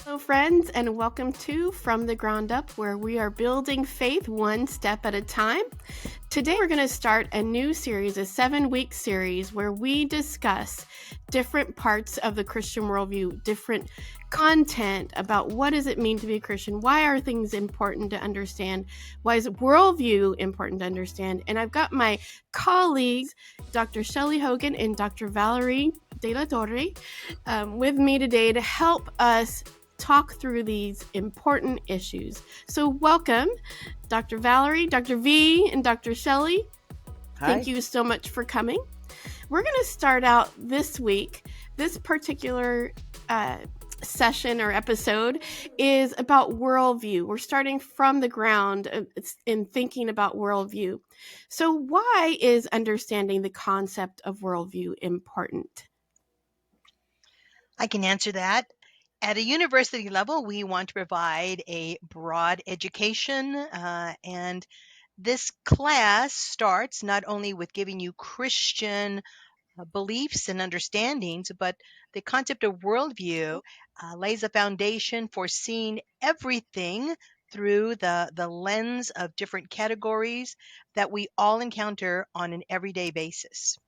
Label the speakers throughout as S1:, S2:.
S1: Hello, friends, and welcome to From the Ground Up, where we are building faith one step at a time. Today, we're going to start a new series, a 7-week series, where we discuss different parts of the Christian worldview, different content about what does it mean to be a Christian, why are things important to understand, why is worldview important to understand. And I've got my colleagues, Dr. Shelley Hogan and Dr. Valerie De La Torre, with me today to help us talk through these important issues. So welcome, Dr. Valerie, Dr. V, and Dr. Shelley.
S2: Hi.
S1: Thank you so much for coming. We're going to start out this week. This particular session or episode is about worldview. We're starting from the ground in thinking about worldview. So why is understanding the concept of worldview important?
S3: I can answer that. At a university level, we want to provide a broad education, and this class starts not only with giving you Christian beliefs and understandings, but the concept of worldview lays a foundation for seeing everything through the lens of different categories that we all encounter on an everyday basis.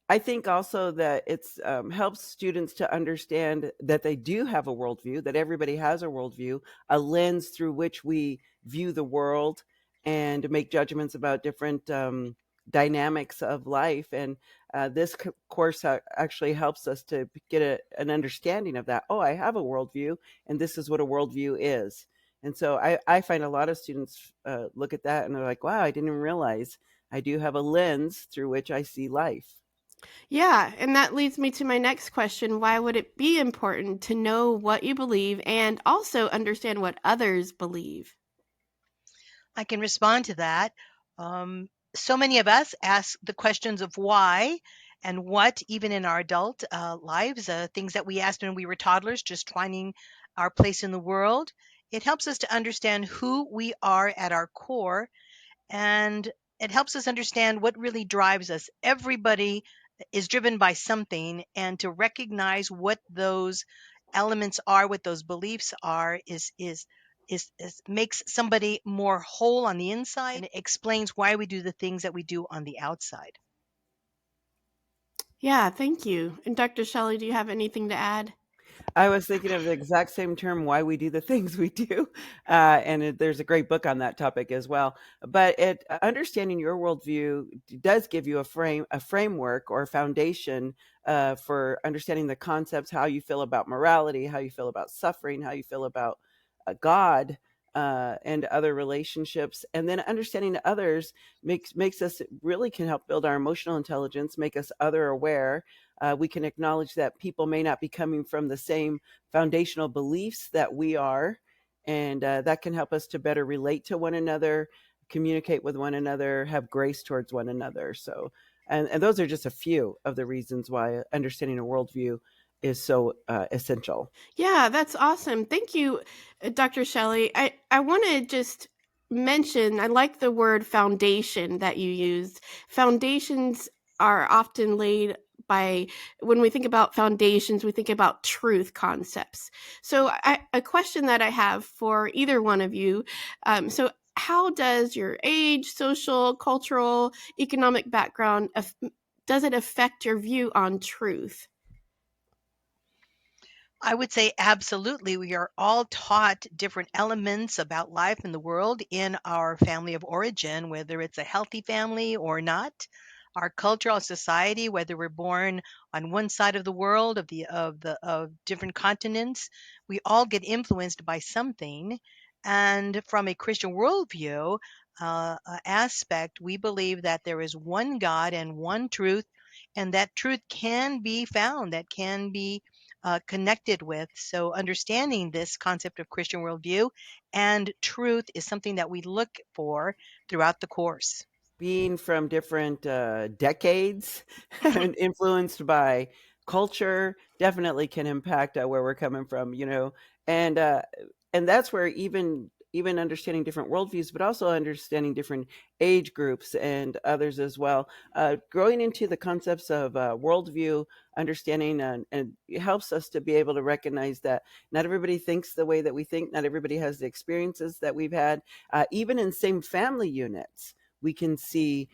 S2: I think also that it's helps students to understand that they do have a worldview, that everybody has a worldview, a lens through which we view the world and make judgments about different dynamics of life. And this course actually helps us to get an understanding of that. Oh, I have a worldview, and this is what a worldview is. And so I find a lot of students look at that and they're like, wow, I didn't even realize I do have a lens through which I see life.
S1: Yeah, and that leads me to my next question. Why would it be important to know what you believe and also understand what others believe?
S3: I can respond to that. So many of us ask the questions of why and what, even in our adult lives, things that we asked when we were toddlers, just finding our place in the world. It helps us to understand who we are at our core, and it helps us understand what really drives us. Everybody is driven by something, and to recognize what those elements are, what those beliefs are, is makes somebody more whole on the inside, and it explains why we do the things that we do on the outside.
S1: Yeah, thank you. And Dr. Shelley, do you have anything to add?
S2: I was thinking of the exact same term, why we do the things we do. There's a great book on that topic as well. But understanding your worldview does give you a framework or a foundation for understanding the concepts, how you feel about morality, how you feel about suffering, how you feel about God. And other relationships, and then understanding others makes us really can help build our emotional intelligence, make us other aware. We can acknowledge that people may not be coming from the same foundational beliefs that we are, and that can help us to better relate to one another, communicate with one another, have grace towards one another. So, and those are just a few of the reasons why understanding a worldview is so essential.
S1: Yeah, that's awesome. Thank you, Dr. Shelley. I want to just mention, I like the word foundation that you used. Foundations are often laid by, when we think about foundations, we think about truth concepts. So, a question that I have for either one of you, so how does your age, social, cultural, economic background, does it affect your view on truth?
S3: I would say absolutely. We are all taught different elements about life in the world in our family of origin, whether it's a healthy family or not. Our culture, our society, whether we're born on one side of the world of different continents, we all get influenced by something. And from a Christian worldview aspect, we believe that there is one God and one truth, and that truth can be found, that can be connected with. So, understanding this concept of Christian worldview and truth is something that we look for throughout the course.
S2: Being from different decades and influenced by culture definitely can impact where we're coming from, and that's where even understanding different worldviews, but also understanding different age groups and others as well. Growing into the concepts of worldview, understanding, and it helps us to be able to recognize that not everybody thinks the way that we think, not everybody has the experiences that we've had. Even in same family units, we can see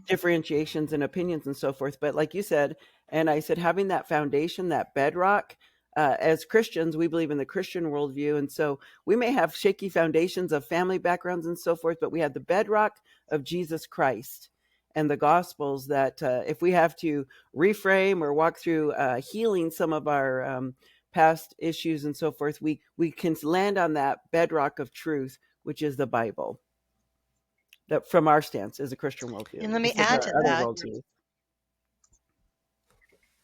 S2: differentiations and opinions and so forth. But like you said, and I said, having that foundation, that bedrock, as Christians, we believe in the Christian worldview. And so we may have shaky foundations of family backgrounds and so forth, but we have the bedrock of Jesus Christ and the Gospels that if we have to reframe or walk through healing some of our past issues and so forth, we can land on that bedrock of truth, which is the Bible. That from our stance as a Christian worldview,
S3: And let me
S2: just like
S3: add
S2: our
S3: to
S2: other
S3: that.
S2: worldviews.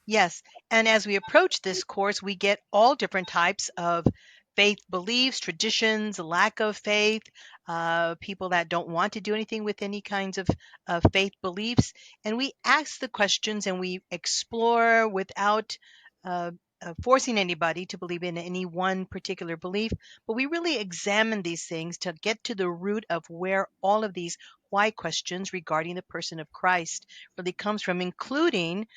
S3: Yes. And as we approach this course, we get all different types of faith beliefs, traditions, lack of faith, people that don't want to do anything with any kinds of faith beliefs. And we ask the questions and we explore without forcing anybody to believe in any one particular belief. But we really examine these things to get to the root of where all of these why questions regarding the person of Christ really comes from, including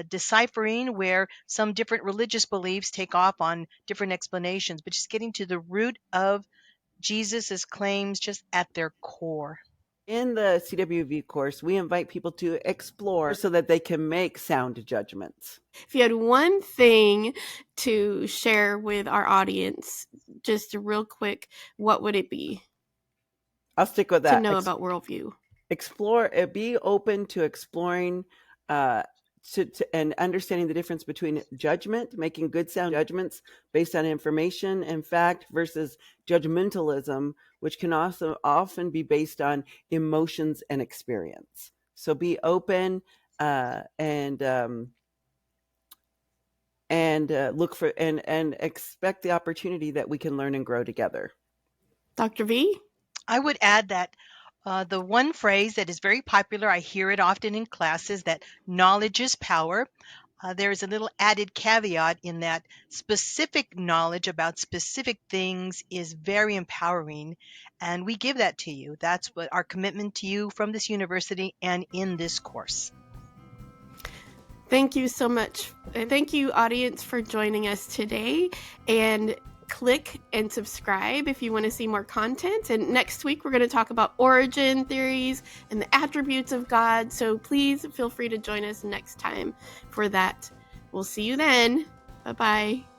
S3: deciphering where some different religious beliefs take off on different explanations, but just getting to the root of Jesus's claims just at their core.
S2: In the CWV course, we invite people to explore so that they can make sound judgments.
S1: If you had one thing to share with our audience, just real quick, what would it be?
S2: I'll stick with that.
S1: To know about worldview.
S2: Explore, be open to exploring and understanding the difference between judgment, making good sound judgments based on information and fact, versus judgmentalism, which can also often be based on emotions and experience. So be open and look for and expect the opportunity that we can learn and grow together.
S1: Dr. V?
S3: I would add that the one phrase that is very popular, I hear it often in classes, that knowledge is power. There is a little added caveat in that specific knowledge about specific things is very empowering, and we give that to you. That's what our commitment to you from this university and in this course.
S1: Thank you so much. Thank you, audience, for joining us today. And click and subscribe if you want to see more content. And next week, we're going to talk about origin theories and the attributes of God. So please feel free to join us next time for that. We'll see you then. Bye-bye.